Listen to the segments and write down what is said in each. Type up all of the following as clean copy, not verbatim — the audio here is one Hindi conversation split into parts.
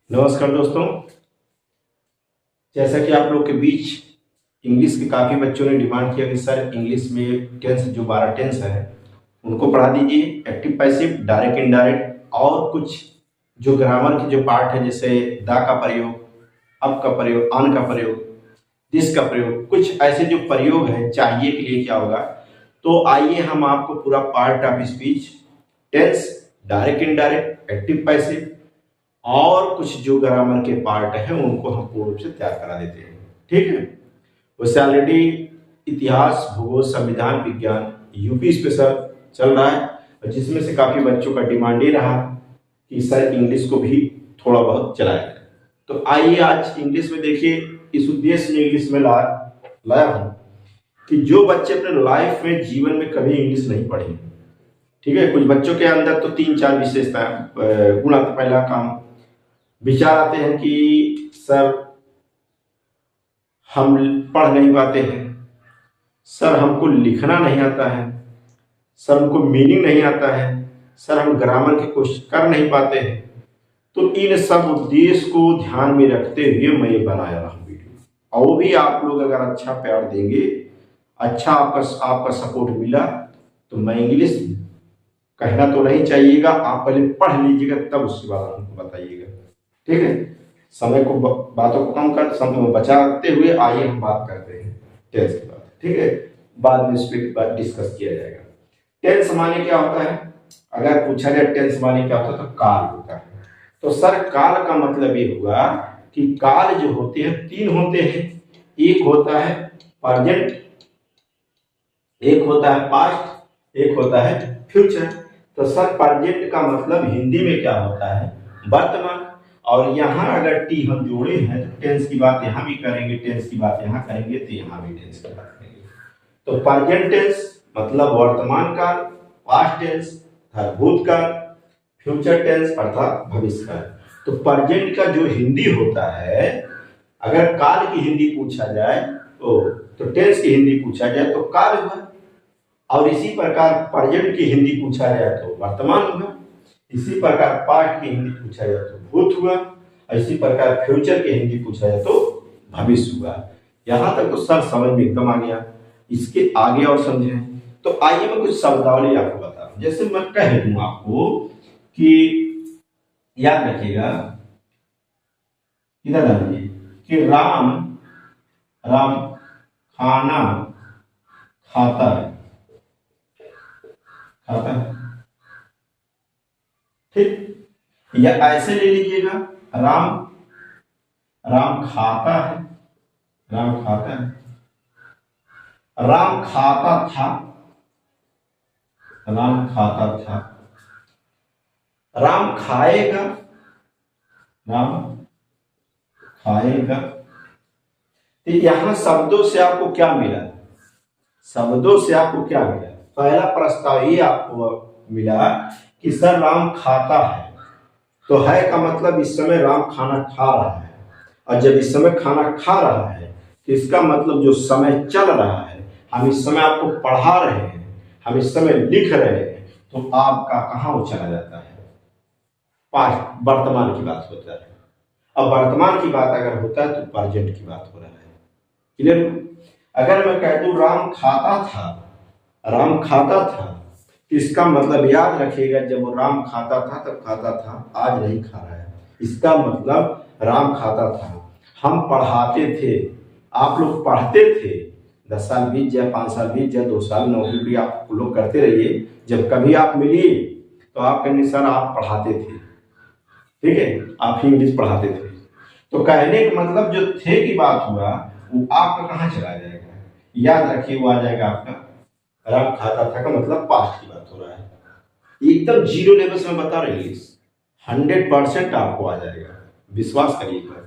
नमस्कार दोस्तों। जैसा कि आप लोग के बीच इंग्लिश के काफ़ी बच्चों ने डिमांड किया कि सर इंग्लिश में टेंस जो 12 टेंस है उनको पढ़ा दीजिए, एक्टिव पैसिव डायरेक्ट इनडायरेक्ट और कुछ जो ग्रामर के जो पार्ट है जैसे दा का प्रयोग, अब का प्रयोग, ऑन का प्रयोग, दिस का प्रयोग, कुछ ऐसे जो प्रयोग है चाहिए के लिए क्या होगा। तो आइए हम आपको पूरा part of speech, tense, direct indirect, active passive और कुछ जो ग्रामर के पार्ट हैं उनको हम पूर्ण रूप से तैयार करा देते हैं। ठीक है, वैसे ऑलरेडी इतिहास, भूगोल, संविधान, विज्ञान यूपी स्पेशल चल रहा है और जिसमें से काफ़ी बच्चों का डिमांड ये रहा कि सर इंग्लिश को भी थोड़ा बहुत चलाया जाए। तो आइए आज इंग्लिश में देखिए, इस उद्देश्य में इंग्लिश में लाया हूँ कि जो बच्चे अपने लाइफ में जीवन में कभी इंग्लिश नहीं पढ़े, ठीक है, कुछ बच्चों के अंदर तो 3-4 विशेषताएं गुण आते। पहला काम विचार आते हैं कि सर हम पढ़ नहीं पाते हैं, सर हमको लिखना नहीं आता है, सर हमको मीनिंग नहीं आता है, सर हम ग्रामर की कोशिश कर नहीं पाते हैं। तो इन सब उद्देश्य को ध्यान में रखते हुए मैं ये बनाया रहा हूँ वीडियो। और वो भी आप लोग अगर अच्छा प्यार देंगे, अच्छा आपका सपोर्ट मिला तो मैं इंग्लिश कहना तो नहीं चाहिएगा, आप पहले पढ़ लीजिएगा तब उसके बाद हमको बताइएगा। ठीक है, समय को बातों को कम कर समय बचाते हुए आइए हम बात करते हैं टेंस की बात। ठीक है, बाद में इस पर डिस्कस किया जाएगा। टेंस माने क्या होता है, अगर पूछा जाए टेंस माने क्या होता है तो काल होता है। तो सर काल का मतलब ये हुआ कि काल जो होते हैं 3 होते हैं, एक होता है प्रेजेंट, एक होता है पास्ट, एक होता है फ्यूचर। तो सर प्रेजेंट का मतलब हिंदी में क्या होता है, वर्तमान। और यहाँ अगर टी हम जोड़े हैं तो टेंस की बात यहाँ भी करेंगे, टेंस की बात यहाँ करेंगे, तो यहाँ भी टेंस की बात करेंगे। तो प्रेजेंट टेंस मतलब वर्तमान काल, पास्ट टेंस अर्थात भूतकाल, फ्यूचर टेंस अर्थात भविष्य काल। तो प्रेजेंट का जो हिंदी होता है, अगर काल की हिंदी पूछा जाए तो टेंस की हिंदी पूछा जाए तो काल हुआ, और इसी प्रकार प्रेजेंट की हिंदी पूछा जाए तो वर्तमान हुआ, इसी प्रकार पास्ट की हिंदी पूछा जाए तो भूत हुआ, इसी प्रकार फ्यूचर की हिंदी पूछा जाए तो भविष्य हुआ। यहां तक तो सर समझ में एकदम आ गया। इसके आगे और समझे तो आइए मैं कुछ शब्दावली आपको बता दूं। जैसे मैं कह दूं आपको कि याद रखिएगा, इधर आइए कि राम राम खाना खाता है, खाता है। ठीक, या ऐसे ले लीजिएगा, राम राम खाता है, राम खाता है, राम खाता था, राम खाता था, राम खाएगा, राम खाएगा। तो यहां शब्दों से आपको क्या मिला, शब्दों से आपको क्या मिला, पहला प्रस्ताव ये आपको मिला कि सर राम खाता है, तो है का मतलब इस समय राम खाना खा रहा है, और जब इस समय खाना खा रहा है तो इसका मतलब जो समय चल रहा है, हम इस समय आपको पढ़ा रहे हैं, हम इस समय लिख रहे हैं, तो आपका कहाँ वो चला जाता है, पास्ट वर्तमान की बात होता है। अब वर्तमान की बात अगर होता है तो प्रेजेंट की बात हो रहा है। क्लियर? अगर मैं कह दूं राम खाता था, राम खाता था, इसका मतलब याद रखिएगा जब वो राम खाता था तब खाता था, आज नहीं खा रहा है। इसका मतलब राम खाता था, हम पढ़ाते थे, आप लोग पढ़ते थे, 10 साल बीत जाए, 5 साल बीत जाए, 2 साल नौकरी आप लोग करते रहिए, जब कभी आप मिलिए तो आप कहेंगे सर आप पढ़ाते थे। ठीक है, आप ही इंग्लिश पढ़ाते थे। तो कहने का मतलब जो थे की बात हुआ वो आपका कहाँ चला जाएगा, याद रखिए वो आ जाएगा आपका राम खाता था का मतलब पास्ट की बात हो रहा है। एकदम जीरो लेवल से मैं बता रही हूँ, 100% आपको आ जाएगा, विश्वास करिएगा।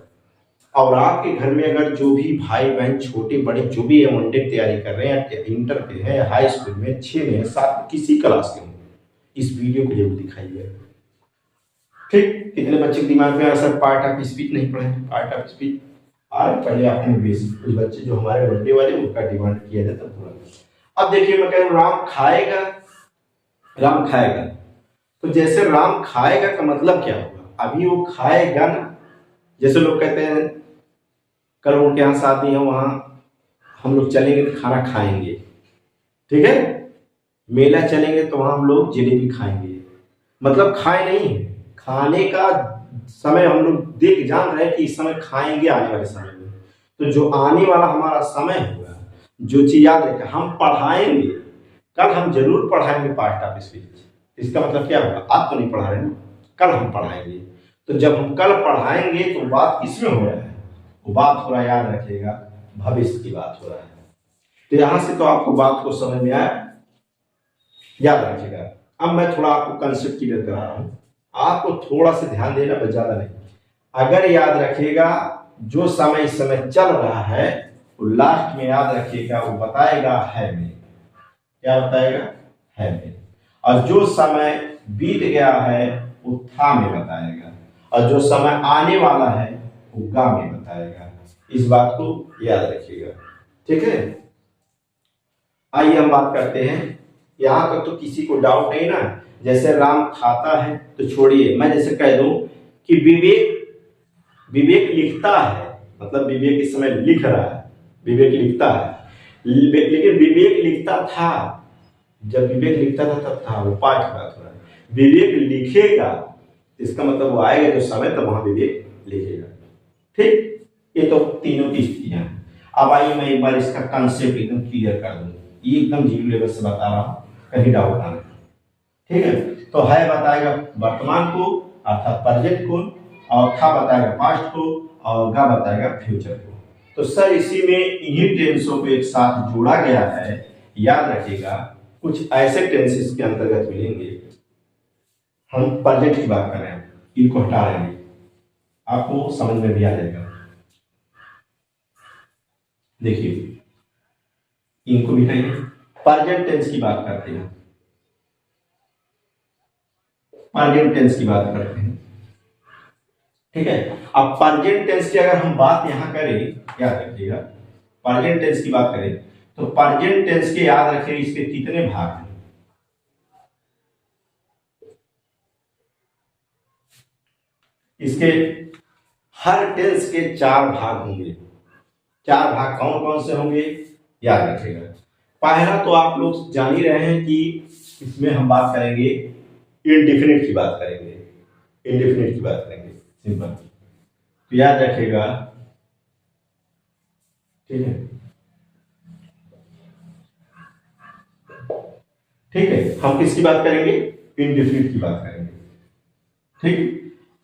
और आपके घर में अगर जो भी भाई बहन छोटे बड़े जो भी एमटेक तैयारी कर रहे हैं, इंटर पे है, हाई स्कूल में, 6 में, 7 में, किसी क्लास के हों, इस वीडियो को जरूर दिखाइए। ठीक, कितने बच्चे के दिमाग में सर पार्ट ऑफ स्पीच नहीं पढ़े, पार्ट ऑफ स्पीच और पहले आपने बेसिक, कुछ बच्चे जो हमारे बर्थडे वाले उनका डिमांड किया जाता पूरा। अब देखिए मैं कह रहा हूं राम खाएगा, राम खाएगा, तो जैसे राम खाएगा का मतलब क्या होगा, अभी वो खाएगा ना, जैसे लोग कहते हैं कल उनके यहाँ शादी है, वहाँ हम लोग चलेंगे तो खाना खाएंगे, ठीक है। मेला चलेंगे तो वहाँ हम लोग जलेबी खाएंगे, मतलब खाए नहीं है, खाने का समय हम लोग देख जान रहे हैं कि इस समय खाएंगे आने वाले समय में। तो जो आने वाला हमारा समय होगा, जो चीज याद रखें, हम पढ़ाएंगे, कल हम जरूर पढ़ाएंगे पास्ट ऑफ स्पीच। इसका मतलब क्या होगा, आज तो नहीं पढ़ा रहे ना, कल हम पढ़ाएंगे। तो जब हम कल पढ़ाएंगे तो बात किसमें हो रहा है, वो बात हो रहा है, याद रखिएगा, भविष्य की बात हो रहा है। तो यहां से तो आपको बात को समझ में आया, याद रखिएगा। अब मैं थोड़ा आपको कंसेप्ट क्लियर करा रहा हूं, आपको थोड़ा सा ध्यान देना, बस ज्यादा नहीं। अगर याद रखिएगा, जो समय इस समय चल रहा है वो लास्ट में याद रखिएगा वो बताएगा है में, क्या बताएगा, है में। और जो समय बीत गया है वो था में बताएगा, और जो समय आने वाला है वो गा में बताएगा। इस बात को याद रखिएगा, ठीक है। आइए हम बात करते हैं, यहां तक तो किसी को डाउट नहीं ना। जैसे राम खाता है तो छोड़िए, मैं जैसे कह दूं कि विवेक विवेक लिखता है, मतलब विवेक इस समय लिख रहा है, विवेक लिखता है, लेकिन विवेक लिखता था, जब विवेक लिखता था तब था, वो पाठ की बात हो रहा है। विवेक लिखेगा इसका मतलब वो आएगा जो समय, तब वहां विवेक लिखेगा, ठीक। ये तो तीनों की स्थितियां हैं। अब आइए मैं एक बार इसका कंसेप्ट एकदम क्लियर कर दूं, ये एकदम जीरो लेवल से बता रहा हूं, कहीं डाउट ना, ठीक है। तो है बताएगा वर्तमान को अर्थात प्रेजेंट को, और था बताएगा पास्ट को, और गा बताएगा फ्यूचर को। तो सर इसी में इन्हीं टेंसों को एक साथ जोड़ा गया है, याद रखिएगा। कुछ ऐसे टेंसेस के अंतर्गत मिलेंगे, हम प्रेजेंट की बात कर रहे हैं, इनको हटा रहे हैं, आपको समझ में भी आ जाएगा। देखिए इनको भी कहिए, प्रेजेंट टेंस की बात करते हैं, प्रेजेंट टेंस की बात करते हैं, ठीक है। अब प्रेजेंट टेंस की अगर हम बात यहां करें, याद रखिएगा, प्रेजेंट टेंस की बात करें तो प्रेजेंट टेंस के याद रखें इसके कितने भाग हैं। इसके हर टेंस के 4 भाग होंगे। 4 भाग कौन कौन से होंगे, याद रखिएगा। पहला तो आप लोग जान ही रहे हैं कि इसमें हम बात करेंगे इनडेफिनिट की बात करेंगे, इनडेफिनिट की बात करेंगे, सिंपल। तो याद रखिएगा, ठीक है, ठीक है। हम किसकी बात करेंगे, इनडेफिनिट की बात करेंगे, ठीक।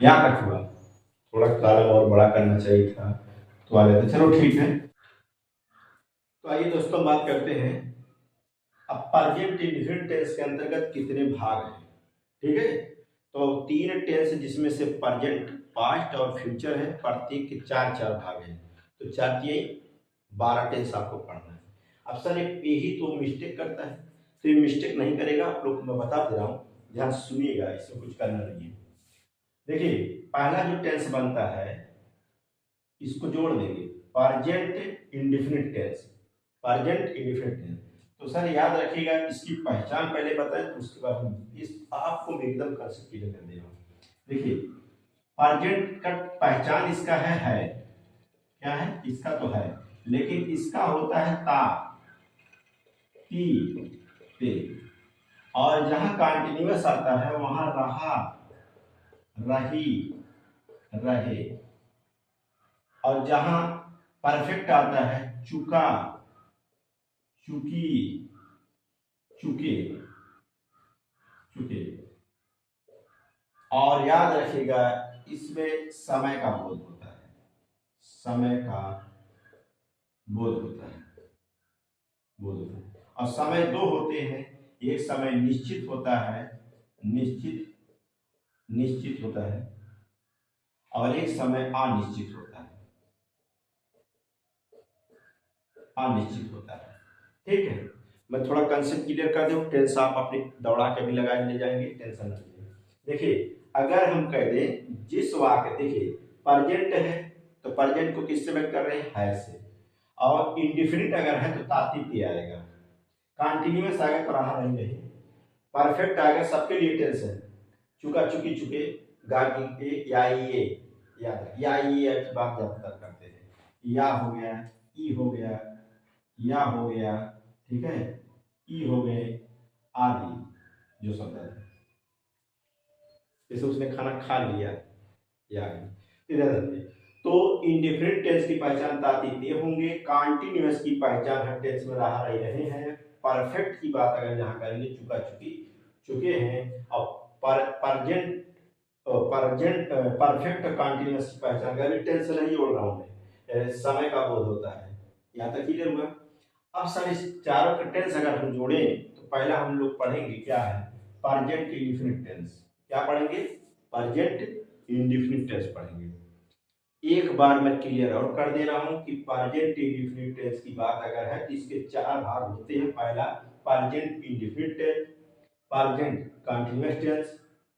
याद रखूंगा, थोड़ा कॉलम और बड़ा करना चाहिए था तो आ जाता, चलो ठीक है। तो आइए दोस्तों बात करते हैं, अब प्रेजेंट इंडेफिनिट टेंस के अंतर्गत कितने भाग हैं, ठीक है। तो 3 टेंस जिसमें से प्रेजेंट, पास्ट और फ्यूचर है, प्रत्येक के 4 भाग हैं। तो 4×3 12 टेंस आपको पढ़ना है। अब सर एक यही तो मिस्टेक करता है, तो ये मिस्टेक नहीं करेगा, आप लोग को मैं बता दे रहा हूँ, ध्यान सुनिएगा, इसमें कुछ करना नहीं है। देखिए पहला जो टेंस बनता है इसको जोड़ देंगे, present indefinite tense, present indefinite tense. तो सर याद रखिएगा, इसकी पहचान पहले बताएं तो उसके बाद इस आपको मैं एकदम कंसेप्ट क्लियर कर दे रहा हूँ। देखिए प्रेजेंट का पहचान इसका है, क्या है, इसका तो है, लेकिन इसका होता है ता, ती, ते, और जहां कंटिन्यूअस आता है वहां रहा, रही, रहे, और जहां परफेक्ट आता है चुका, चुकी, चुके, चुके। और याद रखिएगा इसमें समय का बोध होता है, समय का बोध होता है, बोध होता है। और समय 2 होते हैं, एक समय निश्चित होता है, निश्चित, निश्चित होता है, और एक समय अनिश्चित होता है, अनिश्चित होता है, ठीक है। मैं थोड़ा कंसेप्ट क्लियर कर दूं, टेंस आप अपने दौड़ा के भी लगा ले जाएंगे, टेंशन नहीं है। देखिए अगर हम कह दें जिस वाक्य, देखिए प्रेजेंट है तो प्रेजेंट को किससे व्यक्त कर रहे हैं, है से, और इंडेफिनिट अगर है तो ताती पे आएगा, कंटिन्यूअस आएगा तो रहा नहीं रहे, परफेक्ट आएगा, सबके लिए टेंस है, चुका, चुकी, चुके, गा, गी, के, या ये, याद रख, या ये की बात ज्यादातर करते हैं। या हो गया, ई हो गया, या हो गया, ठीक है, ई हो गए आदि जो शब्द है, जैसे उसने खाना खा लिया, या इधर समझे। तो इंडिफरेंट टेंस की पहचान तातीते होंगे, कॉन्टिन्यूअस की पहचान हर टेंस में रहा रहे हैं, परफेक्ट की बात अगर जहां करेंगे चुका चुकी चुके हैं, और परजेंट परजेंट परफेक्ट कंटिन्यूअस की पहचान का भी टेंस नहीं जोड़ रहा हूं मैं, समय का बोध होता है। यहाँ तक क्लियर हुआ। अब सर इस चारों का टेंस अगर हम जोड़ें तो पहला हम लोग पढ़ेंगे क्या है, परजेंट इंडिफिनिट टेंस। क्या पढ़ेंगे, परजेंट इंडिफिनिट टेंस पढ़ेंगे। एक बार मैं क्लियर और कर दे रहा हूं कि परजेंट इंडिफिनिट टेंस की बात अगर है तो इसके चार भाग होते हैं। पहला present indefinite tense, present continuous tense,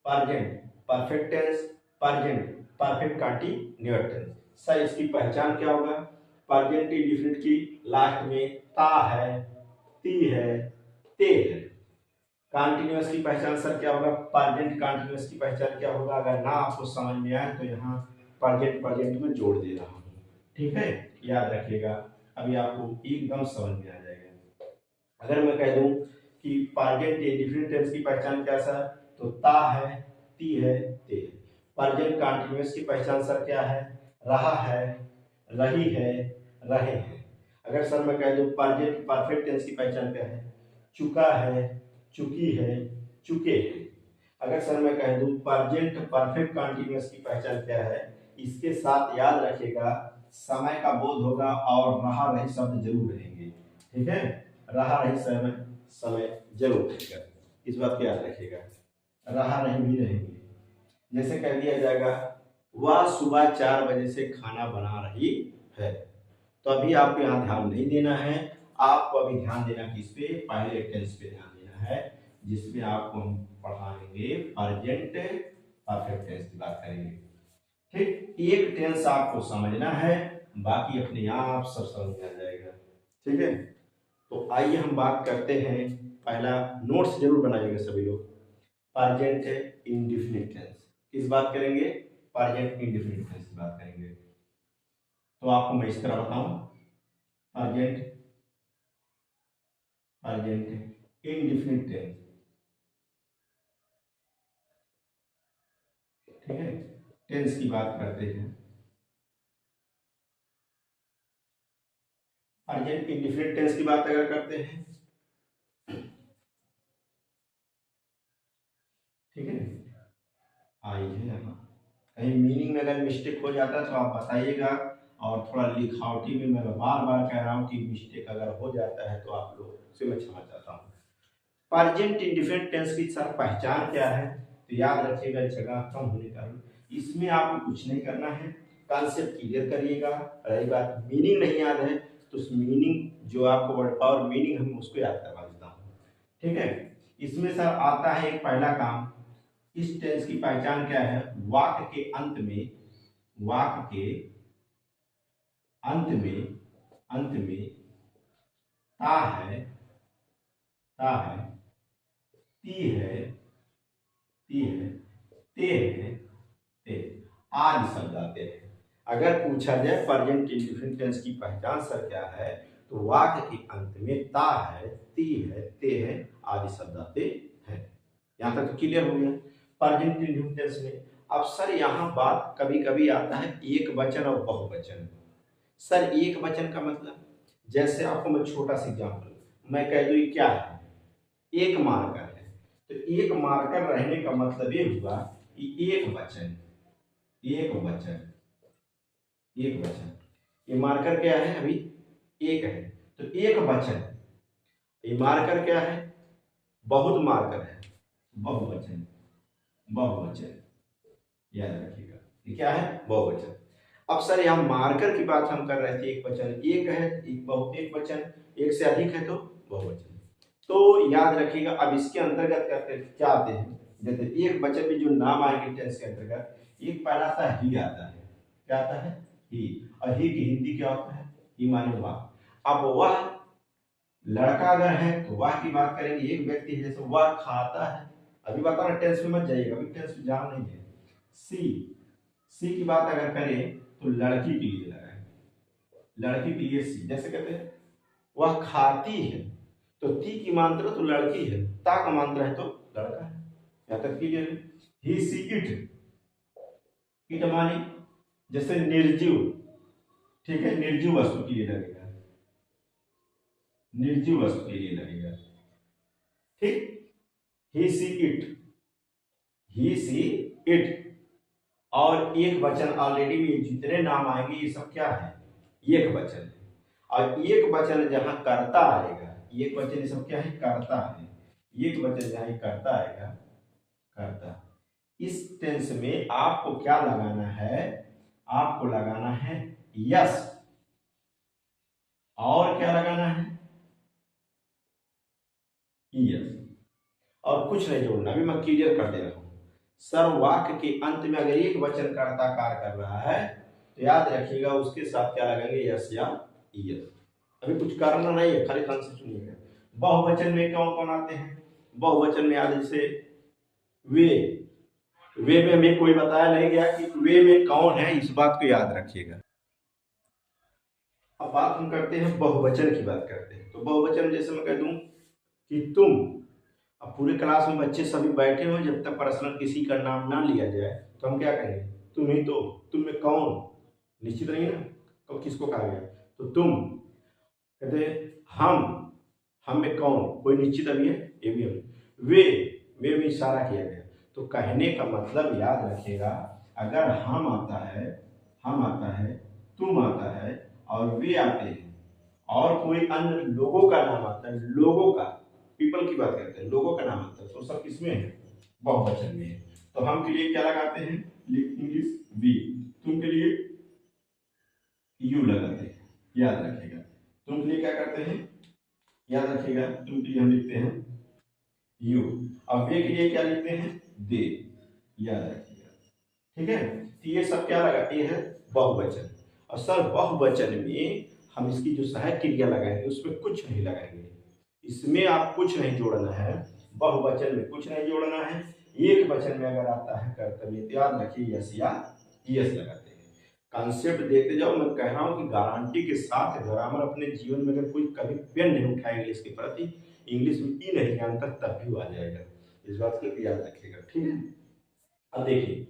present perfect tense, present perfect continuous tense. Sir इसकी पहचान क्या होगा, परजेंट इंडिफिनिट की लास्ट में ता है, ती है, ते है। कंटीन्यूअस की पहचान सर क्या होगा, परजेंट कंटीन्यूअस की पहचान क्या होगा, अगर ना आपको समझ में आए तो यहाँ परजेंट परजेंट में जोड़ दे रहा हूँ, ठीक है, याद रखिएगा, अभी आपको एकदम समझ में आ जाएगा। अगर मैं कह दूं कि परजेंट इंडिफिनिट टेंस की पहचान क्या सर, तो ता है, ती है, ते है। परजेंट कंटीन्यूअस की पहचान सर क्या है, रहा है, रही है, रहे हैं। अगर सर मैं कह दूं परजेंट परफेक्ट टेंस की पहचान क्या है, चुका है, चुकी है, चुके हैं। अगर सर मैं कह दूं परजेंट परफेक्ट कंटीन्यूअस की पहचान क्या है, इसके साथ याद रखिएगा समय का बोध होगा और रहा रही शब्द जरूर रहेंगे, ठीक है, रहा रही समय समय जरूर रहेगा, इस बात को याद रखिएगा, रहा रही भी रहेंगे। जैसे कह दिया जाएगा वह सुबह 4 बजे से खाना बना रही है, तो अभी आपको यहाँ ध्यान नहीं देना है, आपको अभी ध्यान देना किस पे, पहले टेंस पे ध्यान देना है, जिसमें आपको हम पढ़ाएंगे परजेंट परफेक्ट टेंस की बात करेंगे। ठीक, एक टेंस आपको समझना है, बाकी अपने आप सब समझ में आ जाएगा, ठीक है। तो आइए हम बात करते हैं, पहला नोट्स जरूर बनाइएगा सभी लोग, परजेंट इंडिफिनिट टेंस। किस बात करेंगे, परजेंट इंडिफिनिट टेंस की बात करेंगे। तो आपको मैं इस तरह बताऊं, परजेंट परजेंट इंडिफिनिट टेंस, ठीक है, टेंस की बात करते हैं। परजेंट इंडिफिनिट टेंस की बात अगर करते हैं, ठीक है, आइए यहाँ कहीं मीनिंग में अगर मिस्टेक हो जाता है तो आप बताइएगा, और थोड़ा लिखावटी में मैं बार बार कह रहा हूँ कि मिस्टेक अगर हो जाता है तो आप लोग से मैं क्षमा चाहता हूँ। परजेंट इंडिफिनिट टेंस की सर पहचान क्या है, तो याद रखिएगा जगह कम होने का, इसमें आपको कुछ नहीं करना है, कॉन्सेप्ट क्लियर करिएगा। रही बात मीनिंग नहीं याद है तो उस मीनिंग जो आपको वर्ड पावर मीनिंग हम उसको याद करवा देता हूँ, ठीक है। इसमें सर आता है एक पहला काम, इस टेंस की पहचान क्या है, वाक्य के अंत में, वाक्य के अंत में ता है, ता है, ती है, ती है, ते है, ते आदि शब्द आते हैं। अगर पूछा जाए परजेंट इंडिफिनिट टेंस की पहचान सर क्या है, तो वाक्य के अंत में ता है, ती है, ते है, आदि शब्द आते हैं। यहां तक तो क्लियर हो गया परजेंट इंडिफिनिट टेंस में। अब सर यहाँ बात कभी कभी आता है एक वचन और बहुवचन। सर एक वचन का मतलब, जैसे आपको मैं छोटा सा एग्जाम्पल मैं कह दूं ये क्या है, एक मार्कर है, तो एक मार्कर रहने का मतलब ये हुआ कि एक वचन, एक वचन, एक वचन, ये मार्कर क्या है अभी, एक है, तो एक वचन। ये मार्कर क्या है, बहुत मार्कर है, बहुवचन, बहुवचन, याद रखिएगा ये क्या है, बहुवचन। अब सर यहाँ मार्कर की बात हम कर रहे थे, एक वचन एक है, एक बहुत एक वचन, एक से अधिक है तो बहुवचन। तो याद रखिएगा अब इसके अंतर्गत करते क्या आते हैं, जैसे एक वचन में जो नाम आएंगे टेंस के अंतर्गत, एक पहला आता है ही आता है, क्या आता है, ही, और ही की हिंदी क्या होता है, ही माने वह। अब वह लड़का अगर है तो वह की बात करेंगे, एक व्यक्ति है जैसे वह खाता है, अभी बताना टेंस में मत जाइएगा, अभी टेंस में जान नहीं है। सी, सी की बात अगर करें तो लड़की के लिए लगाएंगे, लड़की के लिए सी। जैसे कहते हैं वह खाती है, तो ती की मात्रा तो लड़की है, ता का मात्रा है तो लड़का है। यहाँ तक क्लियर है। ही सी इट, इट माने जैसे निर्जीव, ठीक है, निर्जीव वस्तु के लिए लगेगा, निर्जीव वस्तु के लिए लगेगा, ठीक। He see it, he see it. और एक वचन ऑलरेडी ये जितने नाम आएंगे ये सब क्या है, एक वचन है। और एक वचन जहां करता आएगा, एक वचन ये सब क्या है, करता है। एक वचन जहां ये करता आएगा, करता, इस टेंस में आपको क्या लगाना है, आपको लगाना है यस। और क्या लगाना है, यस, और कुछ नहीं जोड़ना। अभी मैं क्लियर कर दे रहा हूं। सर वाक्य के अंत में अगर एक वचन कर्ता कार्य कर रहा है तो याद रखिएगा उसके साथ क्या लगाएंगे, यस या यस। अभी कुछ करना नहीं है, खाली ध्यान से सुनिएगा। बहुवचन में कौन कौन आते हैं, बहुवचन में याद, जैसे वे में हमें कोई बताया नहीं गया कि वे में कौन है, इस बात को याद रखिएगा। अब बात हम करते हैं बहुवचन की बात करते हैं। तो बहुवचन जैसे मैं कह दूं कि तुम, अब पूरे क्लास में बच्चे सभी बैठे हो, जब तक पर्सनल किसी का नाम ना लिया जाए तो हम क्या कहेंगे, तुम ही तो, तुम में कौन, निश्चित नहीं ना, तो किसको कहा गया, तो तुम। कहते हम में कौन, कोई निश्चित अभी है, ये भी है। वे में इशारा किया गया। तो कहने का मतलब याद रखिएगा, अगर हम आता है, तुम आता है और वे आते हैं और कोई अन्य लोगों का नाम आता है, लोगों का, पीपल की बात करते हैं, लोगों का नाम आता है, तो सब किसमें है, बहुवचन में है। तो हम के लिए क्या लगाते हैं, इंग्लिश वी, तुम के लिए यू लगाते हैं, याद रखिएगा। तुम के लिए क्या करते हैं, याद रखिएगा, तुम के लिए हम लिखते हैं यू। अब वे के लिए क्या लिखते हैं, दे, याद रखिएगा, ठीक है। तो ये सब क्या लगा, ये है बहुवचन। और सर बहुवचन में हम इसकी जो सहायक क्रिया लगाएंगे उसमें कुछ नहीं लगाएंगे, इसमें आप कुछ नहीं जोड़ना है, बहुवचन में कुछ नहीं जोड़ना है। एक वचन में अगर आता है कर्तव्य तो याद रखिए यस या यस लगाते हैं। कॉन्सेप्ट देखते जाओ। मैं कह रहा हूं कि गारंटी के साथ ग्रामर अपने जीवन में अगर कोई कभी पेन नहीं उठाएगा इंग्लिश के प्रति, इंग्लिश में ई नहीं जानता तब भी आ जाएगा, इस बात को याद रखिएगा, ठीक है। अब देखिए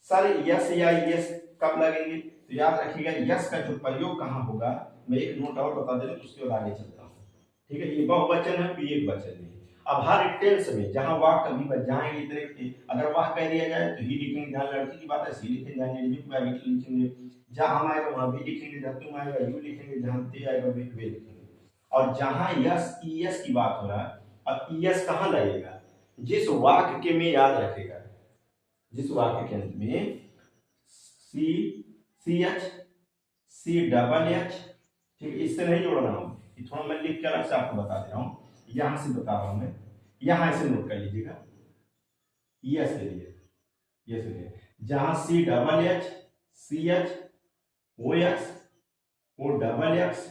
सर यस या यस कब लगेंगे, तो याद रखिएगा यस का जो प्रयोग कहाँ होगा, मैं एक नोट और बता दे रहा हूं, उसके बाद आगे चलता हूँ, ठीक है। ये बहुवचन है, एक वचन है। अब हर टेंस में जहां वाह कभी बच जाएंगे इतने के, अगर वाह कह दिया जाए तो ही लिखेंगे, जहां लड़की की बात है सी लिखेंगे, जहां निर्जीव की बात लिखेंगे, जहां हम आएगा वहां भी लिखेंगे, जहां तुम आएगा यू लिखेंगे, जहां ते आएगा वे लिखेंगे। और जहां यस ईएस की बात हो रहा है, अब ईएस कहां लगेगा, जिस वाक्य के में, याद रखेगा, जिस वाक्य के अंत में C C H C double H, ठीक है, इससे नहीं जोड़ना हूं, थोड़ा मैं लिख के अलग से आपको बता दे रहा हूं, यहां से बता रहा हूं मैं, यहां से नोट कर लीजिएगा, यस के लिए, यस के लिए जहां C double H C H O X O double X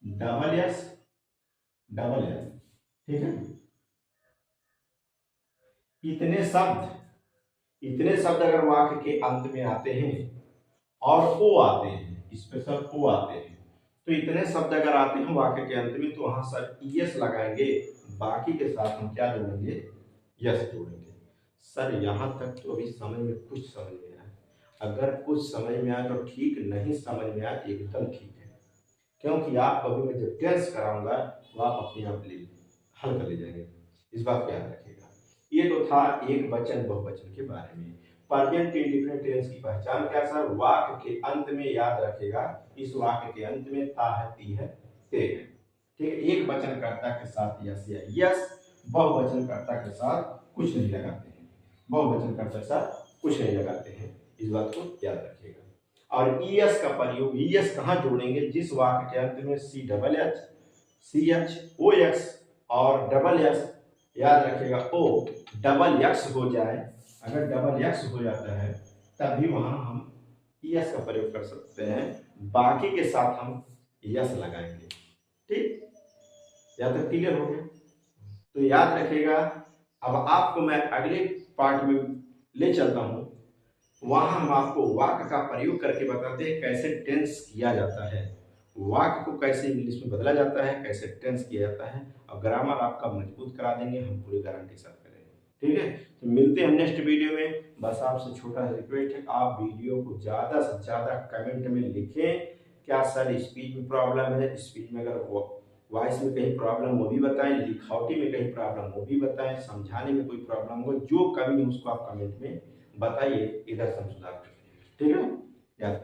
double S double S, ठीक है। इतने शब्द अगर वाक्य के अंत में आते हैं और ओ आते हैं, स्पेशल ओ आते हैं, तो इतने शब्द अगर आते हैं वाक्य के अंत में तो वहां सर ईएस लगाएंगे, बाकी के साथ हम क्या जोड़ेंगे, यस जोड़ेंगे। सर यहां तक तो अभी समझ में कुछ समझ में आया, अगर कुछ समझ में आया तो ठीक, नहीं समझ में आया तो एकदम ठीक है, क्योंकि आप कभी मैं जब टेंस कराऊंगा तो आप अपने आप ले हल कर ले जाएंगे, इस बात को याद रखिएगा। ये तो था एक वचन बहुवचन के बारे में। प्रेजेंट इंडिफिनिट टेंस की पहचान क्या सर, वाक्य के अंत में, याद रखेगा इस वाक्य के अंत में ता है, ती है, ते है, ठीक है। एक वचन कर्ता के साथ यस या यस, बहुवचन कर्ता के साथ कुछ नहीं लगाते हैं, बहुवचन कर्ता के साथ कुछ नहीं लगाते हैं, इस बात को याद रखिएगा। और ईएस का प्रयोग, ईएस कहां जोड़ेंगे, जिस वाक्य के अंत में C double H C H O X और डबल एस, याद रखिएगा ओ डबल एक्स हो जाए, अगर डबल एक्स हो जाता है तभी वहां हम यस का प्रयोग कर सकते हैं, बाकी के साथ हम यस लगाएंगे, ठीक, या तो क्लियर हो गया। तो याद रखिएगा। अब आपको मैं अगले पार्ट में ले चलता हूं, वहां हम आपको वाक्य का प्रयोग करके बताते हैं कैसे टेंस किया जाता है, वाक्य को कैसे इंग्लिश में बदला जाता है, कैसे टेंस किया जाता है, और ग्रामर आपका मजबूत करा देंगे हम, पूरी गारंटी साथ करेंगे। ठीक है, तो मिलते हैं नेक्स्ट वीडियो में। बस आपसे छोटा सा रिक्वेस्ट है, आप वीडियो को ज़्यादा से ज़्यादा कमेंट में लिखें। क्या सर स्पीच में प्रॉब्लम है, स्पीच में अगर वॉइस में कहीं प्रॉब्लम वो भी बताएं, लिखावटी में कहीं प्रॉब्लम वो भी बताएं, समझाने में कोई प्रॉब्लम हो, जो कमी है उसको आप कमेंट में बताइए, इधर से हम सुधार करेंगे। ठीक है।